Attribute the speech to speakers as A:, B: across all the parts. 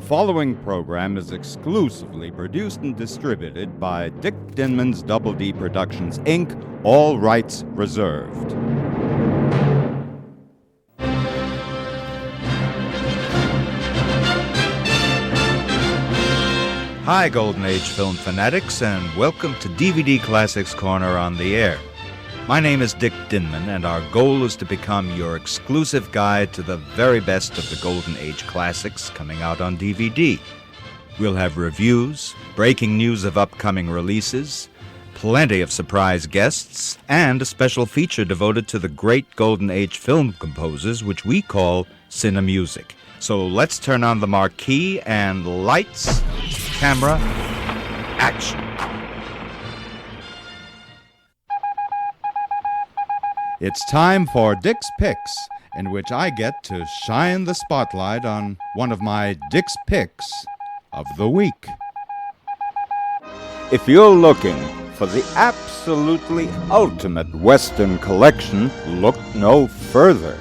A: following program is exclusively produced and distributed by Dick Dinman's Double D Productions, Inc., all rights reserved.
B: Hi, Golden Age film fanatics, and welcome to DVD Classics Corner on the Air. My name is Dick Dinman, and our goal is to become your exclusive guide to the very best of the Golden Age classics coming out on DVD. We'll have reviews, breaking news of upcoming releases, plenty of surprise guests, and a special feature devoted to the great Golden Age film composers, which we call Cinemusic. So let's turn on the marquee and lights, camera, action.
A: It's time for Dick's Picks, in which I get to shine the spotlight on one of my Dick's Picks of the week. If you're looking for the absolutely ultimate Western collection, look no further,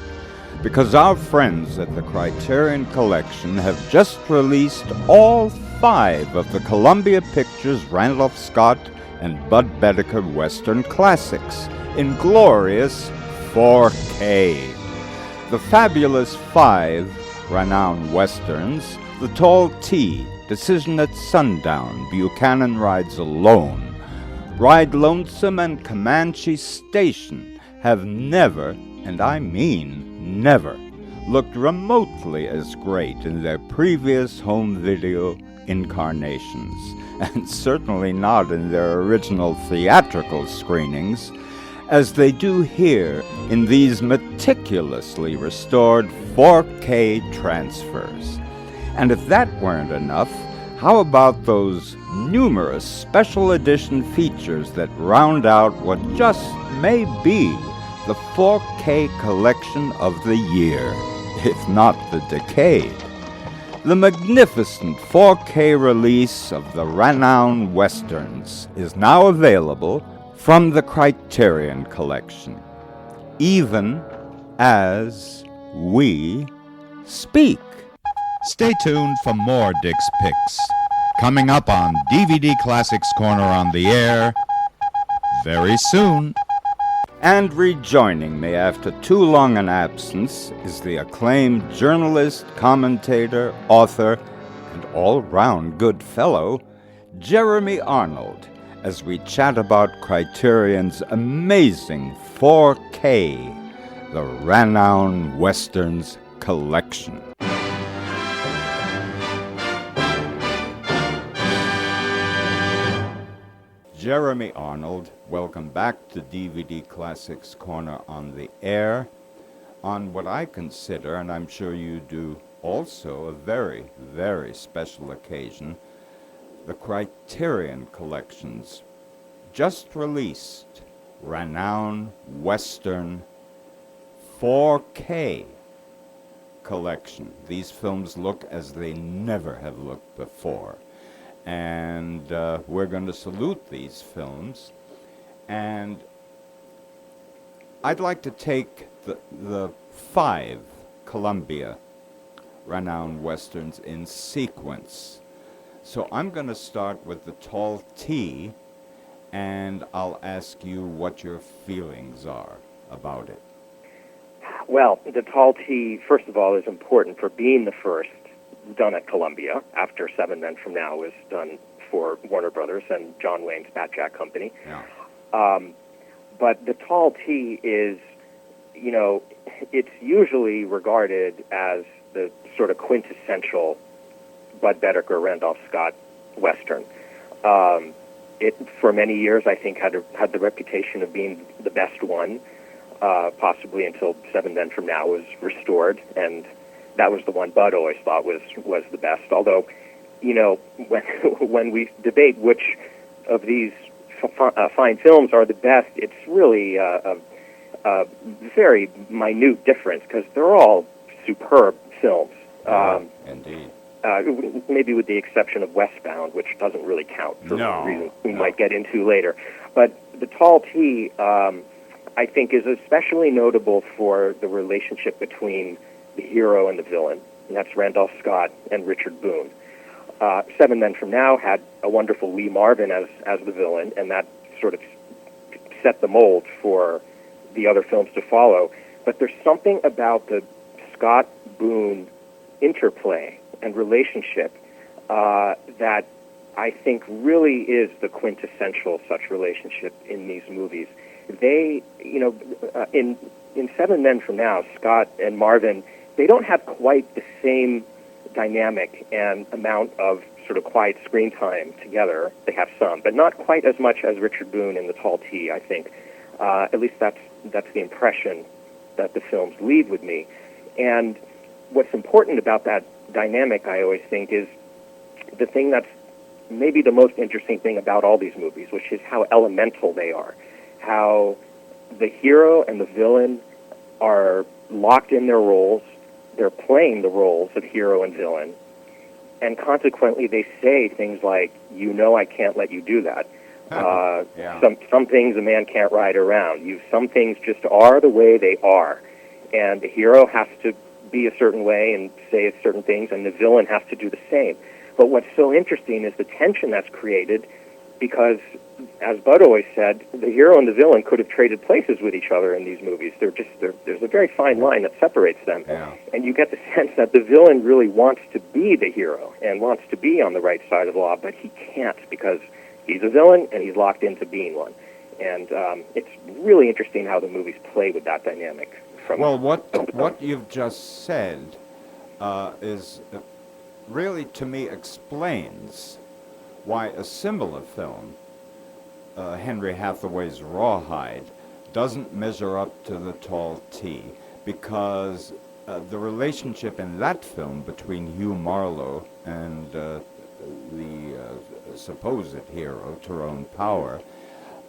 A: because our friends at the Criterion Collection have just released all 5 of the Columbia Pictures Randolph Scott and Bud Boedeker Western classics in glorious 4K. The fabulous 5 renowned westerns, The Tall T, Decision at Sundown, Buchanan Rides Alone, Ride Lonesome, and Comanche Station, have never, and I mean never, looked remotely as great in their previous home video incarnations, and certainly not in their original theatrical screenings, as they do here in these meticulously restored 4K transfers. And if that weren't enough, how about those numerous special edition features that round out what just may be the 4K collection of the year, if not the decade? The magnificent 4K release of the renowned westerns is now available from the Criterion Collection, even as we speak. Stay tuned for more Dick's Picks, coming up on DVD Classics Corner on the Air very soon. And rejoining me after too long an absence is the acclaimed journalist, commentator, author, and all-round good fellow, Jeremy Arnold, as we chat about Criterion's amazing 4K, the Renowned Westerns Collection. Jeremy Arnold, welcome back to DVD Classics Corner on the Air, on what I consider, and I'm sure you do also, a very, very special occasion, the Criterion Collection's just released Renowned Western 4K collection. These films look as they never have looked before. And we're going to salute these films. And I'd like to take the 5 Columbia Renowned Westerns in sequence. So I'm going to start with The Tall T, and I'll ask you what your feelings are about it.
C: Well, The Tall T, first of all, is important for being the first done at Columbia, after Seven Men From Now was done for Warner Brothers and John Wayne's Bat Jack Company.
A: Yeah.
C: But The Tall T is, it's usually regarded as the sort of quintessential Bud Boedeker, Randolph Scott Western. It, for many years, I think, had the reputation of being the best one, possibly until Seven Men From Now was restored, and that was the one Bud always thought was the best. Although, when we debate which of these fine films are the best, it's really a very minute difference, because they're all superb films.
A: Indeed.
C: Maybe with the exception of Westbound, which doesn't really count for reasons we might get into later. But The Tall T, I think, is especially notable for the relationship between the hero and the villain. and that's Randolph Scott and Richard Boone. Seven Men from Now had a wonderful Lee Marvin as the villain, and that sort of set the mold for the other films to follow. But there's something about the Scott-Boone interplay and relationship that I think really is the quintessential such relationship in these movies. They, in Seven Men from Now, Scott and Marvin, they don't have quite the same dynamic and amount of sort of quiet screen time together. They have some, but not quite as much as Richard Boone in The Tall T, I think. At least that's the impression that the films leave with me. And what's important about that dynamic, I always think, is the thing that's maybe the most interesting thing about all these movies, which is how elemental they are, how the hero and the villain are locked in their roles. They're playing the roles of hero and villain, and consequently they say things like, I can't let you do that.
A: Yeah.
C: Some things a man can't ride around. Some things just are the way they are, and the hero has to be a certain way and say certain things, and the villain has to do the same. But what's so interesting is the tension that's created, because, as Bud always said, the hero and the villain could have traded places with each other in these movies. There's a very fine line that separates them.
A: Yeah.
C: And you get the sense that the villain really wants to be the hero and wants to be on the right side of the law, but he can't because he's a villain and he's locked into being one. And it's really interesting how the movies play with that dynamic.
A: Well, what you've just said is really, to me, explains why a similar film, Henry Hathaway's Rawhide, doesn't measure up to The Tall T, because the relationship in that film between Hugh Marlowe and the supposed hero, Tyrone Power,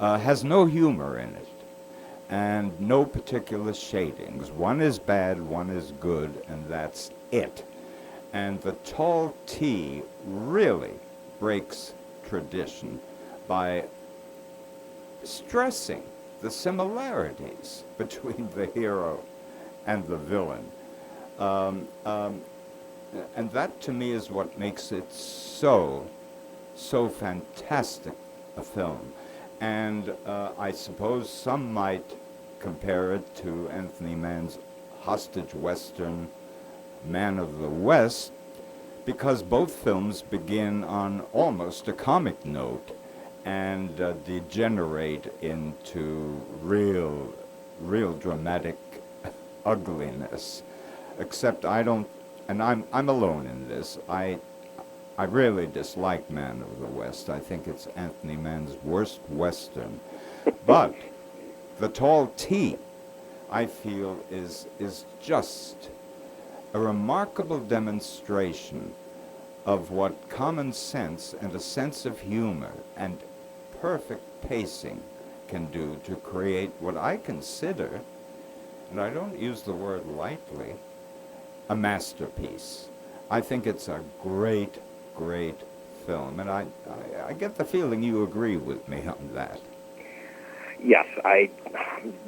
A: has no humor in it, and no particular shadings. One is bad, one is good, and that's it. And The Tall T really breaks tradition by stressing the similarities between the hero and the villain. And that, to me, is what makes it so fantastic a film. And I suppose some might compare it to Anthony Mann's hostage western, Man of the West, because both films begin on almost a comic note and degenerate into real dramatic ugliness. Except I'm alone in this. I really dislike Man of the West. I think it's Anthony Mann's worst western. But The Tall T, I feel, is just a remarkable demonstration of what common sense and a sense of humor and perfect pacing can do to create what I consider, and I don't use the word lightly, a masterpiece. I think it's a great film, and I get the feeling you agree with me on that.
C: Yes, I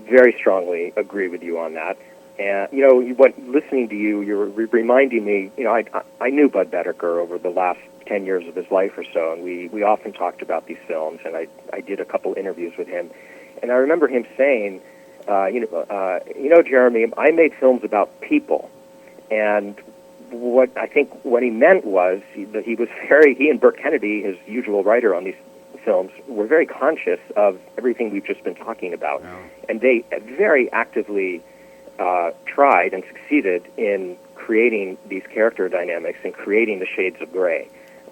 C: very strongly agree with you on that. And, listening to you, you're reminding me, I knew Bud Boetticher over the last 10 years of his life or so, and we often talked about these films, and I did a couple interviews with him. And I remember him saying, Jeremy, I made films about people. And what he meant was that he and Burt Kennedy, his usual writer on these films, were very conscious of everything we've just been talking about.
A: Yeah.
C: And they very actively tried and succeeded in creating these character dynamics and creating the shades of gray.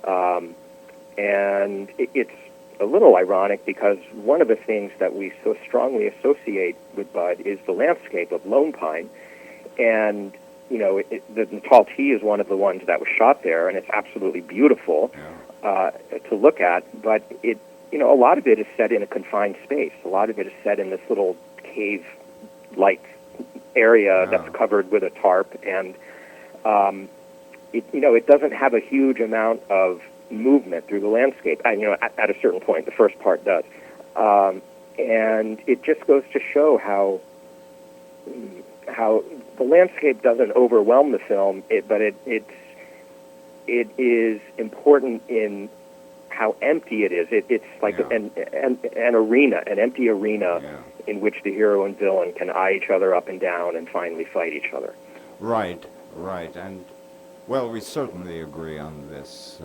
C: And it's a little ironic because one of the things that we so strongly associate with Bud is the landscape of Lone Pine. And, the Tall T is one of the ones that was shot there, and it's absolutely beautiful to look at. But a lot of it is set in a confined space. A lot of it is set in this little cave-like area that's covered with a tarp, and it doesn't have a huge amount of movement through the landscape. At a certain point, the first part does, and it just goes to show how the landscape doesn't overwhelm the film, but it is important in how empty it is. It's like an arena, an empty arena in which the hero and villain can eye each other up and down and finally fight each other.
A: Right, right, and well, we certainly agree on this.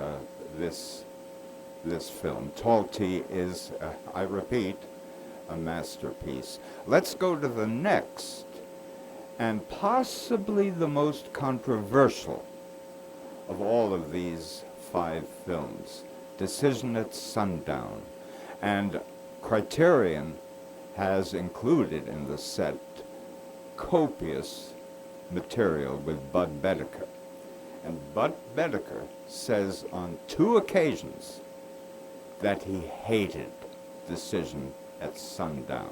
A: This film, Tall T, is, I repeat, a masterpiece. Let's go to the next, and possibly the most controversial of all of these 5 films, Decision at Sundown. And Criterion has included in the set copious material with Bud Boedeker. And Bud Boedeker says on 2 occasions that he hated Decision at Sundown.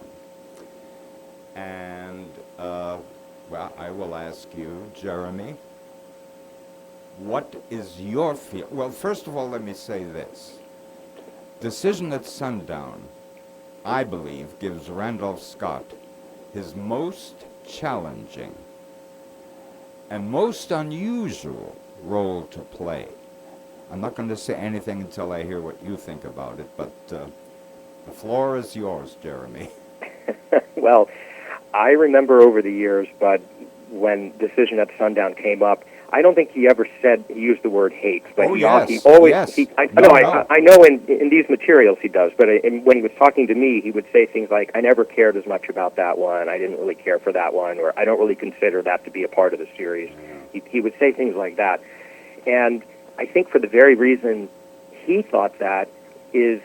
A: And, well, I will ask you, Jeremy, what is your feel? Well, first of all, let me say this. Decision at Sundown, I believe, gives Randolph Scott his most challenging and most unusual role to play. I'm not going to say anything until I hear what you think about it, but the floor is yours, Jeremy.
C: Well, I remember over the years, but when Decision at Sundown came up, I don't think he ever said he used the word hate, but he always.
A: Yes.
C: I know in these materials he does, but when he was talking to me, he would say things like, "I never cared as much about that one. I didn't really care for that one, or I don't really consider that to be a part of the series." He would say things like that, and I think for the very reason he thought that is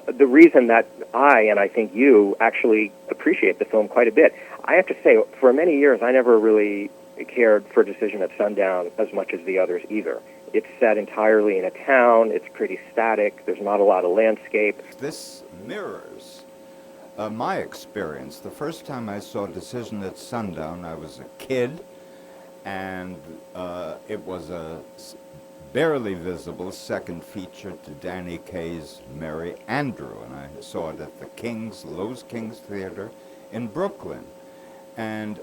C: the reason that I think you actually appreciate the film quite a bit. I have to say, for many years, I never really cared for Decision at Sundown as much as the others either. It's set entirely in a town. It's pretty static. There's not a lot of landscape.
A: This mirrors my experience. The first time I saw Decision at Sundown, I was a kid, and it was a barely visible second feature to Danny Kaye's Merry Andrew, and I saw it at the Lowe's Kings Theater in Brooklyn. And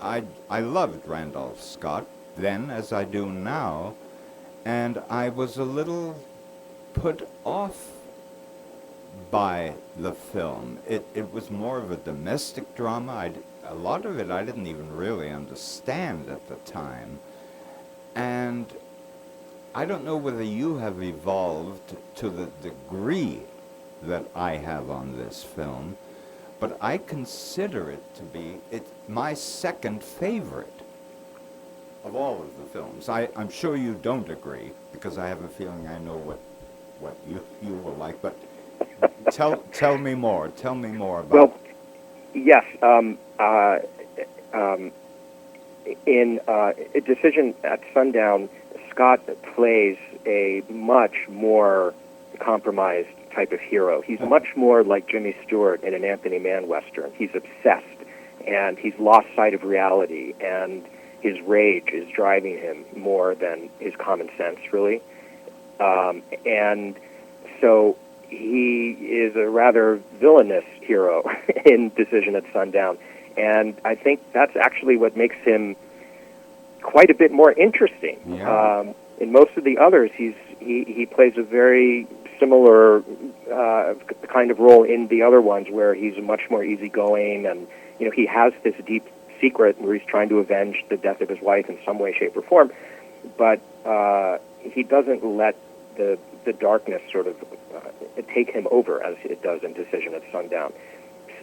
A: I loved Randolph Scott then, as I do now, and I was a little put off by the film. It was more of a domestic drama. A lot of it I didn't even really understand at the time. And I don't know whether you have evolved to the degree that I have on this film, but I consider it to be my second favorite of all of the films. I'm sure you don't agree, because I have a feeling I know what you will like, but tell me more. Tell me more about.
C: Well, yes. In Decision at Sundown, Scott plays a much more compromised type of hero. He's much more like Jimmy Stewart in an Anthony Mann Western. He's obsessed, and he's lost sight of reality, and his rage is driving him more than his common sense, really. And so he is a rather villainous hero in Decision at Sundown. And I think that's actually what makes him quite a bit more interesting.
A: Yeah.
C: In most of the others, he plays a very similar kind of role in the other ones, where he's much more easygoing, and he has this deep secret where he's trying to avenge the death of his wife in some way, shape, or form, but he doesn't let the darkness sort of take him over as it does in Decision at Sundown.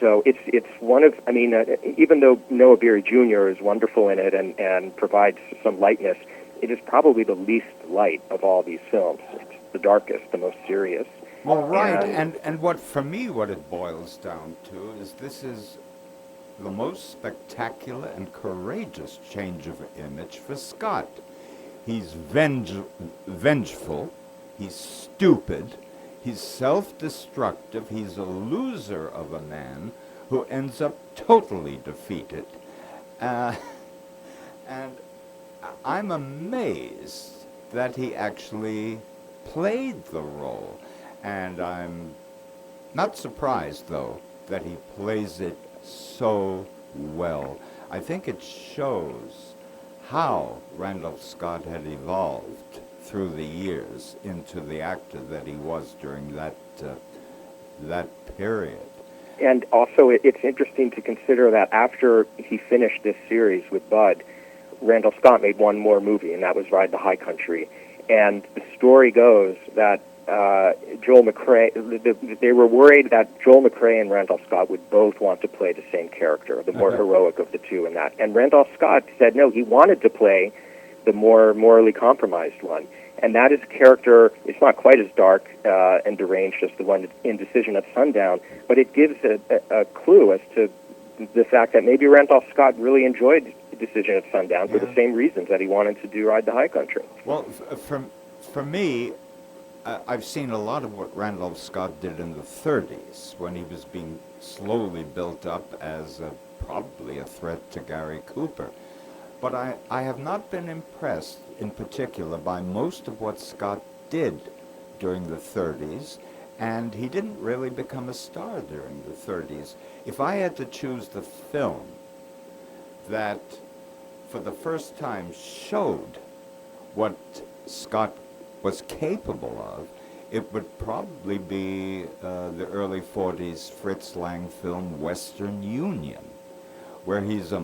C: So it's one of, even though Noah Beery Jr. is wonderful in it and provides some lightness, it is probably the least light of all these films. It's the darkest, the most serious.
A: Well, right, and what it boils down to is this is the most spectacular and courageous change of image for Scott. He's vengeful, he's stupid, he's self-destructive, he's a loser of a man who ends up totally defeated. And I'm amazed that he actually played the role. And I'm not surprised, though, that he plays it so well. I think it shows how Randolph Scott had evolved through the years into the actor that he was during that period.
C: And also, it's interesting to consider that after he finished this series with Bud, Randolph Scott made one more movie, and that was Ride the High Country. And the story goes that Joel McCrea, they were worried that Joel McCrea and Randolph Scott would both want to play the same character, the more heroic of the two in that. And Randolph Scott said no, he wanted to play the more morally compromised one. And that is a character, it's not quite as dark and deranged as the one in Decision at Sundown, but it gives a clue as to the fact that maybe Randolph Scott really enjoyed Decision at Sundown for the same reasons that he wanted to do Ride the High Country.
A: Well, for me, I've seen a lot of what Randolph Scott did in the 30s when he was being slowly built up as probably a threat to Gary Cooper. But I have not been impressed in particular by most of what Scott did during the 30s, and he didn't really become a star during the 30s. If I had to choose the film that for the first time showed what Scott was capable of, it would probably be the early 40s Fritz Lang film Western Union, where he's a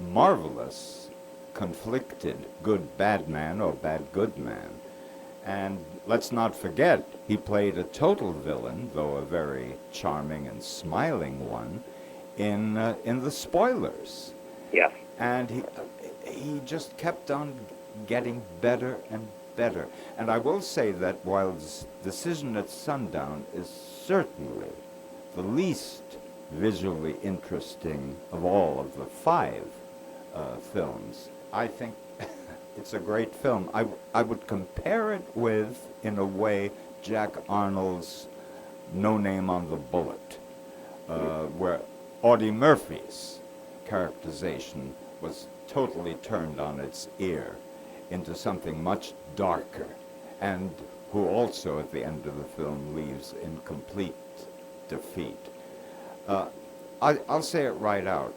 A: marvelous, conflicted good-bad man or bad-good man. And let's not forget, he played a total villain, though a very charming and smiling one, in The Spoilers.
C: Yes.
A: And he just kept on getting better and better. And I will say that while Decision at Sundown is certainly the least visually interesting of all of the 5 films, I think it's a great film. I would compare it with, in a way, Jack Arnold's No Name on the Bullet, where Audie Murphy's characterization was totally turned on its ear into something much darker, and who also at the end of the film leaves in complete defeat. I'll say it right out.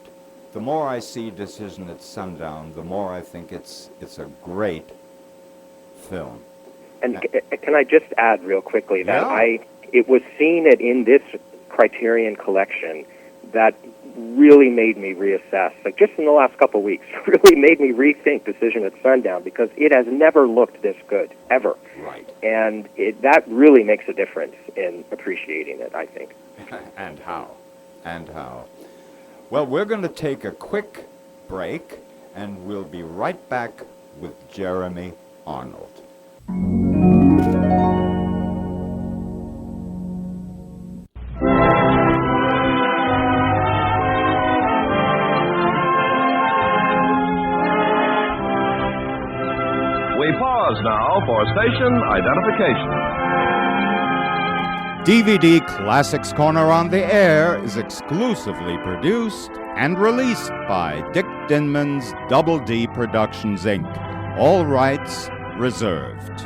A: The more I see Decision at Sundown, the more I think it's a great film.
C: And can I just add real quickly that
A: Yeah.
C: it was seen in this Criterion collection that really made me reassess, like just in the last couple of weeks, really made me rethink Decision at Sundown, because it has never looked this good, ever.
A: Right.
C: And that really makes a difference in appreciating it, I think.
A: And how. Well, we're going to take a quick break, and we'll be right back with Jeremy Arnold.
D: We pause now for station identification.
A: DVD Classics Corner on the Air is exclusively produced and released by Dick Dinman's Double D Productions, Inc. All rights reserved.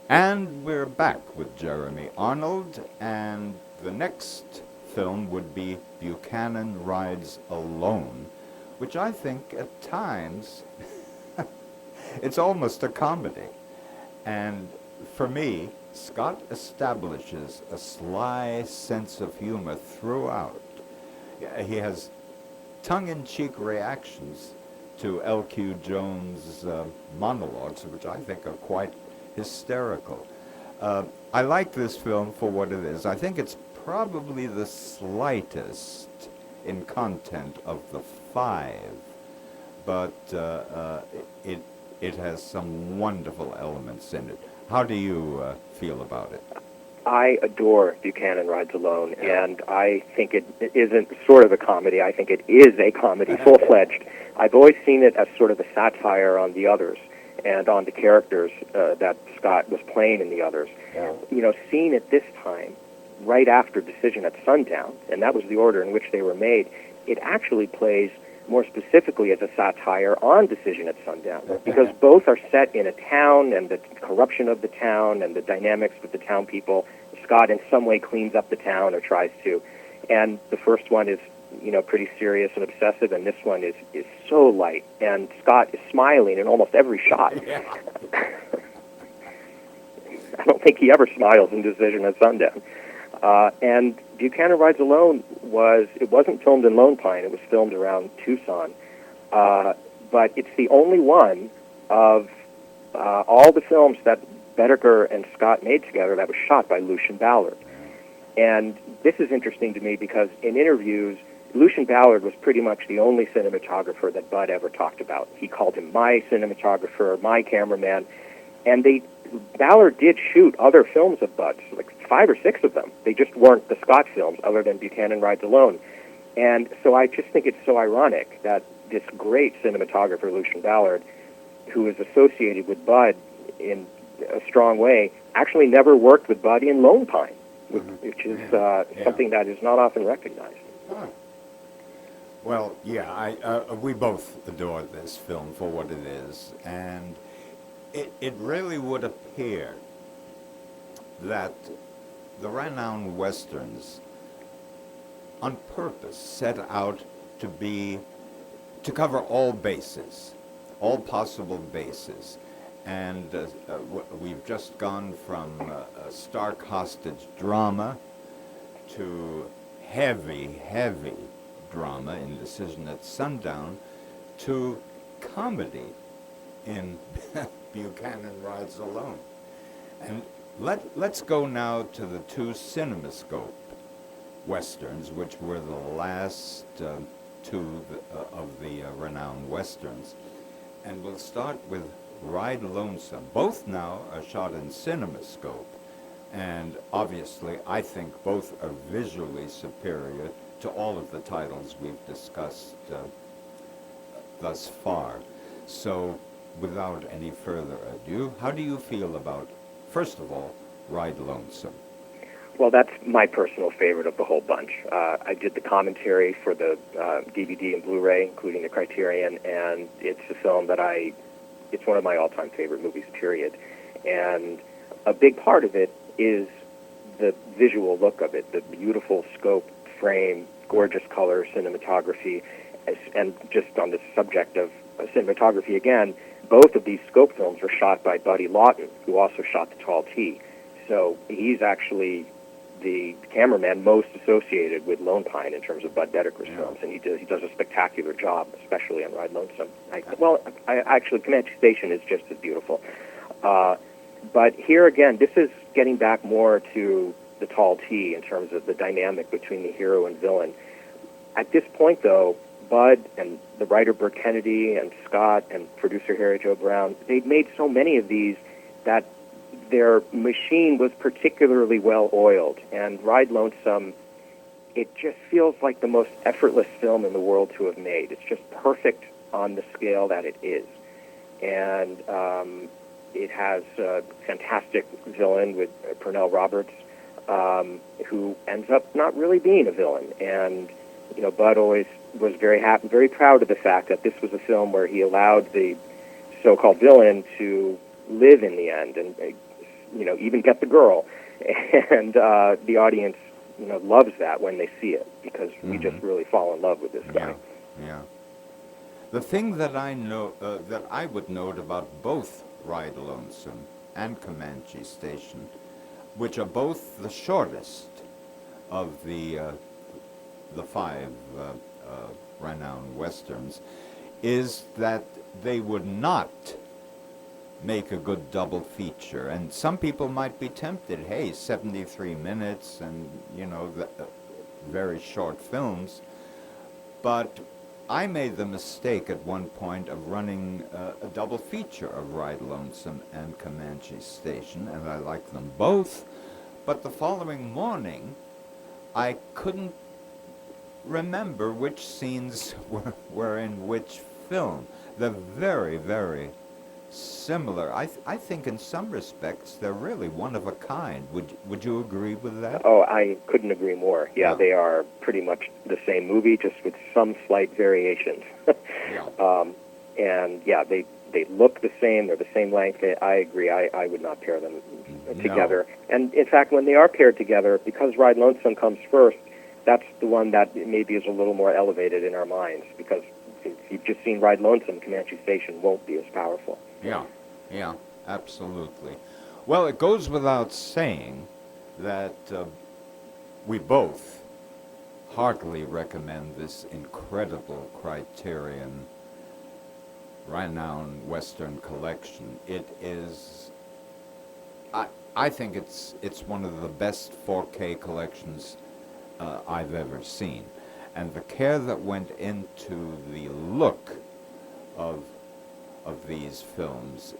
A: And we're back with Jeremy Arnold, and the next film would be Buchanan Rides Alone, which I think at times it's almost a comedy. And for me, Scott establishes a sly sense of humor throughout. He has tongue-in-cheek reactions to L.Q. Jones' monologues, which I think are quite hysterical. I like this film for what it is. I think it's probably the slightest in content of the 5, but it has some wonderful elements in it. How do you feel about it?
C: I adore Buchanan Rides Alone, and I think it isn't sort of a comedy. I think it is a comedy, full-fledged. I've always seen it as sort of a satire on the others and on the characters that Scott was playing in the others.
A: Yeah.
C: You know, seeing it this time, right after Decision at Sundown, and that was the order in which they were made, it actually plays more specifically as a satire on Decision at Sundown, because both are set in a town and the corruption of the town and the dynamics with the town people. Scott in some way cleans up the town or tries to, and the first one is, you know, pretty serious and obsessive, and this one is so light, and Scott is smiling in almost every shot.
A: Yeah.
C: I don't think he ever smiles in Decision at Sundown. And Buchanan Rides Alone wasn't filmed in Lone Pine, it was filmed around Tucson, but it's the only one of all the films that Boetticher and Scott made together that was shot by Lucien Ballard. And this is interesting to me because in interviews, Lucien Ballard was pretty much the only cinematographer that Bud ever talked about. He called him my cinematographer, my cameraman, and Ballard did shoot other films of Bud's, like 5 or 6 of them. They just weren't the Scott films, other than Buchanan Rides Alone. And so I just think it's so ironic that this great cinematographer, Lucien Ballard, who is associated with Bud in a strong way, actually never worked with Bud in Lone Pine, which is something that is not often recognized.
A: Huh. Well, yeah, we both adore this film for what it is, and it really would appear that the renowned Westerns on purpose set out to cover all bases, all possible bases. And we've just gone from a stark hostage drama to heavy drama in Decision at Sundown to comedy in Buchanan Rides Alone. And let's go now to the 2 CinemaScope Westerns, which were the last 2 of the renowned Westerns. And we'll start with Ride Lonesome. Both now are shot in CinemaScope. And obviously, I think both are visually superior to all of the titles we've discussed thus far. So, without any further ado, how do you feel about, first of all, Ride Lonesome?
C: Well, that's my personal favorite of the whole bunch. I did the commentary for the DVD and Blu-ray, including the Criterion, and it's a film that it's one of my all-time favorite movies, period. And a big part of it is the visual look of it, the beautiful scope, frame, gorgeous color, cinematography, and just on the subject of cinematography again, both of these scope films were shot by Buddy Lawton, who also shot The Tall T. So he's actually the cameraman most associated with Lone Pine in terms of Bud Boetticher's films, and he does a spectacular job, especially on Ride Lonesome. Actually, Comanche Station is just as beautiful. But here again, this is getting back more to The Tall T in terms of the dynamic between the hero and villain. At this point, though, Bud and the writer Burt Kennedy and Scott and producer Harry Joe Brown, they'd made so many of these that their machine was particularly well oiled. And Ride Lonesome, it just feels like the most effortless film in the world to have made. It's just perfect on the scale that it is. And it has a fantastic villain with Pernell Roberts, who ends up not really being a villain. And, you know, Bud always was very happy, very proud of the fact that this was a film where he allowed the so-called villain to live in the end and, you know, even get the girl. And the audience, you know, loves that when they see it because we just really fall in love with this guy.
A: Yeah. The thing that I know, that I would note about both Ride Lonesome and Comanche Station, which are both the shortest of the 5 renowned Westerns, is that they would not make a good double feature. And some people might be tempted, hey, 73 minutes and, you know, very short films. But I made the mistake at one point of running a double feature of Ride Lonesome and Comanche Station, and I liked them both. But the following morning, I couldn't remember which scenes were in which film. They're very, very similar. I think in some respects they're really one of a kind. Would you agree with that?
C: Oh, I couldn't agree more. Yeah,
A: Yeah.
C: they are pretty much the same movie, just with some slight variations.
A: Yeah.
C: And yeah, they look the same. They're the same length. I agree. I would not pair them together. And in fact, when they are paired together, because Ride Lonesome comes first, that's the one that maybe is a little more elevated in our minds. Because if you've just seen Ride Lonesome, Comanche Station won't be as powerful.
A: Yeah, absolutely. Well, it goes without saying that we both heartily recommend this incredible Criterion renowned Western collection. It is, I think it's one of the best 4K collections I've ever seen. And the care that went into the look of these films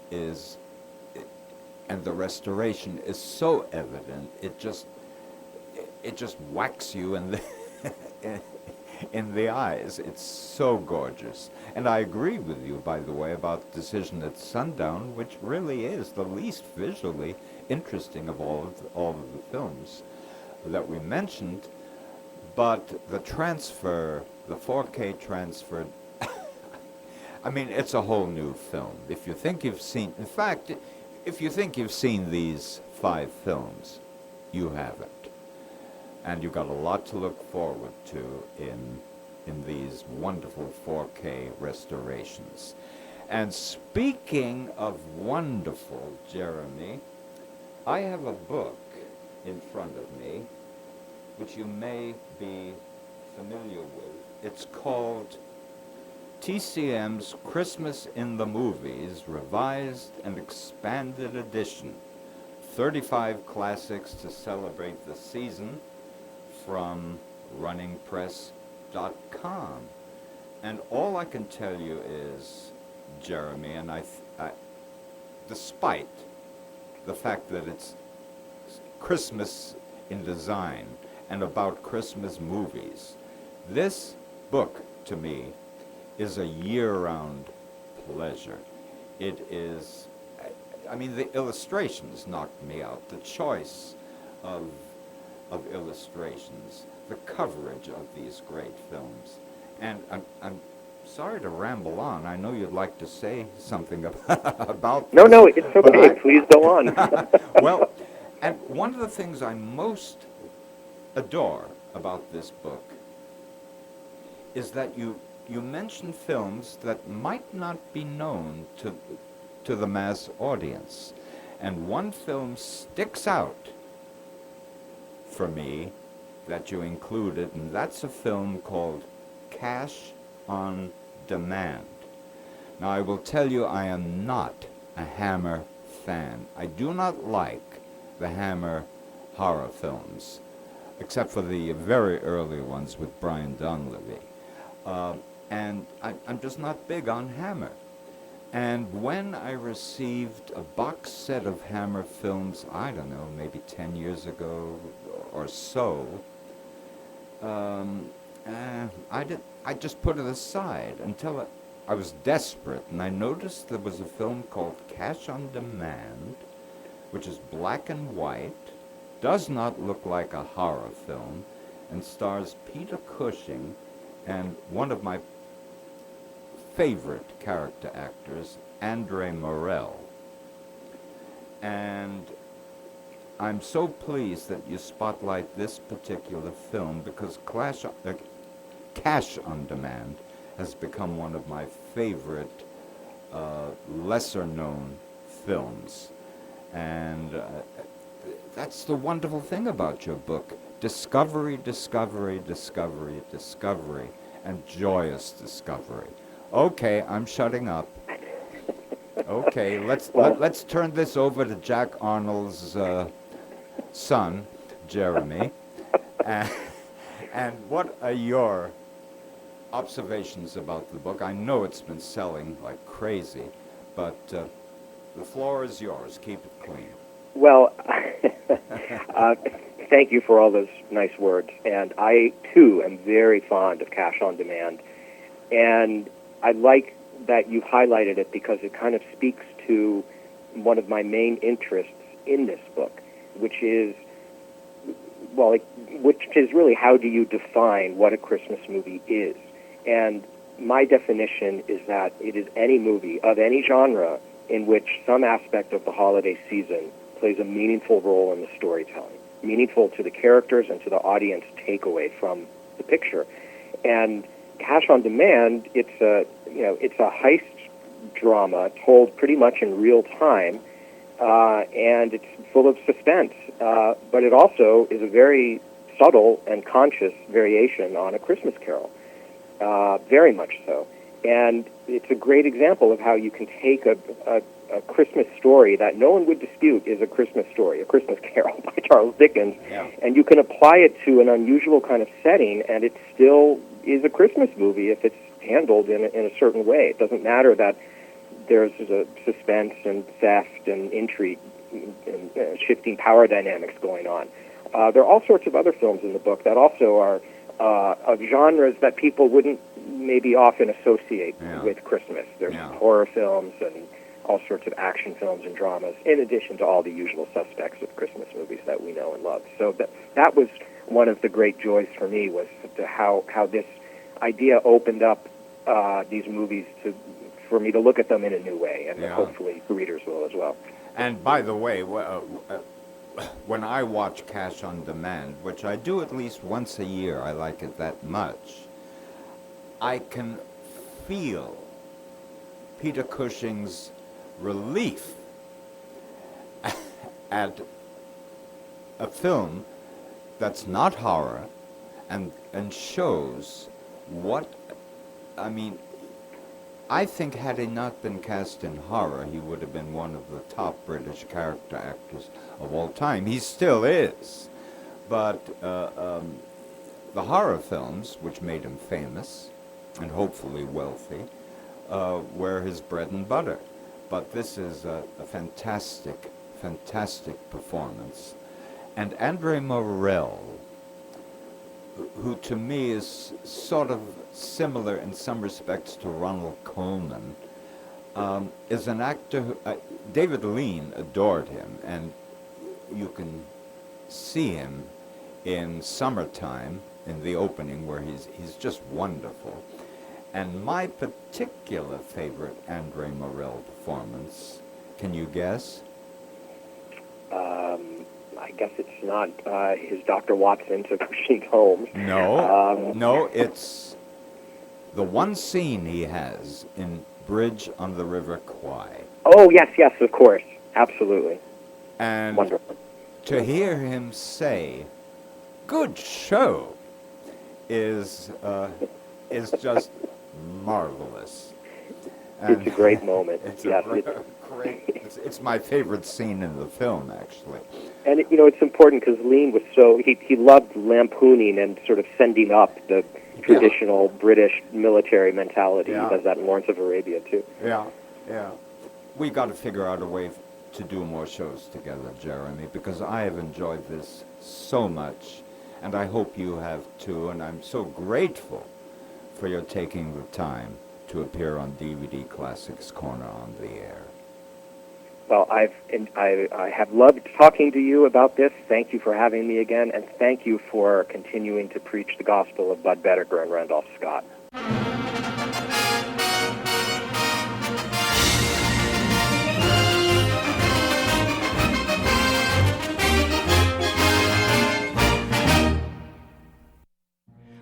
A: and the restoration is so evident. It just whacks you in the in the eyes. It's so gorgeous. And I agree with you, by the way, about Decision at Sundown, which really is the least visually interesting of all of the films that we mentioned. But the transfer, the 4K transfer, I mean, it's a whole new film. If you think you've seen, in fact, if you think you've seen these 5 films, you haven't. And you've got a lot to look forward to in these wonderful 4K restorations. And speaking of wonderful, Jeremy, I have a book in front of me, which you may be familiar with. It's called TCM's Christmas in the Movies, Revised and Expanded Edition. 35 classics to celebrate the season, from runningpress.com. And all I can tell you is, Jeremy, and I despite the fact that it's Christmas in design and about Christmas movies, this book, to me, is a year-round pleasure. It is, I mean, the illustrations knocked me out. The choice of illustrations, the coverage of these great films. And I'm sorry to ramble on. I know you'd like to say something about this.
C: No, it's okay. Please go on.
A: Well, and one of the things I most adore about this book is that you mention films that might not be known to the mass audience. And one film sticks out for me that you included, and that's a film called Cash on Demand. Now, I will tell you, I am not a Hammer fan. I do not like the Hammer horror films, except for the very early ones with Brian Donlevy. And I'm just not big on Hammer. And when I received a box set of Hammer films, I don't know, maybe 10 years ago or so, I just put it aside until I was desperate, and I noticed there was a film called Cash on Demand, which is black and white, does not look like a horror film, and stars Peter Cushing and one of my favorite character actors, Andre Morell. And I'm so pleased that you spotlight this particular film, because Cash on Demand has become one of my favorite lesser-known films. And that's the wonderful thing about your book. Discovery, discovery, discovery, discovery, and joyous discovery. Okay, I'm shutting up. Okay, let's turn this over to Jack Arnold's son, Jeremy. And what are your observations about the book? I know it's been selling like crazy, but the floor is yours. Keep it clean.
C: Well, thank you for all those nice words. And I, too, am very fond of Cash on Demand. And I like that you've highlighted it because it kind of speaks to one of my main interests in this book, which is really how do you define what a Christmas movie is? And my definition is that it is any movie of any genre in which some aspect of the holiday season plays a meaningful role in the storytelling, meaningful to the characters and to the audience takeaway from the picture. And Cash on Demand, it's a heist drama told pretty much in real time, and it's full of suspense. But it also is a very subtle and conscious variation on A Christmas Carol, very much so. And it's a great example of how you can take a Christmas story that no one would dispute is a Christmas story, A Christmas Carol by Charles Dickens, and you can apply it to an unusual kind of setting, and it still is a Christmas movie if it's handled in a certain way. It doesn't matter that there's a suspense and theft and intrigue and shifting power dynamics going on. There are all sorts of other films in the book that also are of genres that people wouldn't maybe often associate with Christmas. There's horror films and all sorts of action films and dramas, in addition to all the usual suspects of Christmas movies that we know and love. So that was one of the great joys for me, was how this idea opened up these movies for me to look at them in a new way, and hopefully readers will as well.
A: And by the way, when I watch Cash on Demand, which I do at least once a year, I like it that much, I can feel Peter Cushing's relief at a film that's not horror and shows what, I mean, I think had he not been cast in horror, he would have been one of the top British character actors of all time. He still is. But the horror films, which made him famous and hopefully wealthy, were his bread and butter. But this is a fantastic, fantastic performance. And Andre Morell, who to me is sort of similar in some respects to Ronald Colman, is an actor who, David Lean adored him, and you can see him in Summertime in the opening where he's just wonderful. And my particular favorite Andre Morell performance, can you guess?
C: I guess it's not his Dr. Watson to Cushing Holmes.
A: No, no, it's the one scene he has in Bridge on the River Kwai.
C: Oh, yes, of course. Absolutely.
A: And
C: wonderful.
A: To hear him say, "Good show," is just marvelous. And
C: it's a great moment.
A: It's
C: yes,
A: great. It's my favorite scene in the film, actually.
C: And it's important because Lean was he loved lampooning and sort of sending up the traditional British military mentality. He does that in Lawrence of Arabia too.
A: Yeah. We got to figure out a way to do more shows together, Jeremy, because I have enjoyed this so much, and I hope you have too. And I'm so grateful for your taking the time to appear on DVD Classics Corner on the Air.
C: Well, I have loved talking to you about this. Thank you for having me again, and thank you for continuing to preach the gospel of Bud Boetticher and Randolph Scott.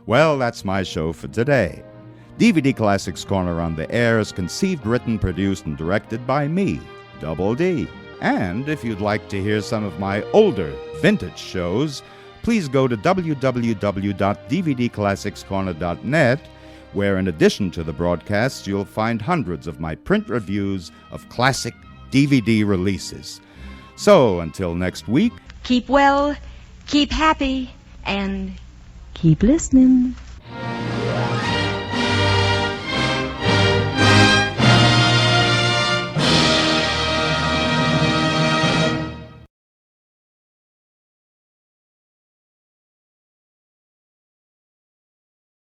B: Well, that's my show for today. DVD Classics Corner on the Air is conceived, written, produced, and directed by me, Double D. And if you'd like to hear some of my older, vintage shows, please go to www.dvdclassicscorner.net, where in addition to the broadcasts, you'll find hundreds of my print reviews of classic DVD releases. So, until next week,
E: keep well, keep happy, and keep listening.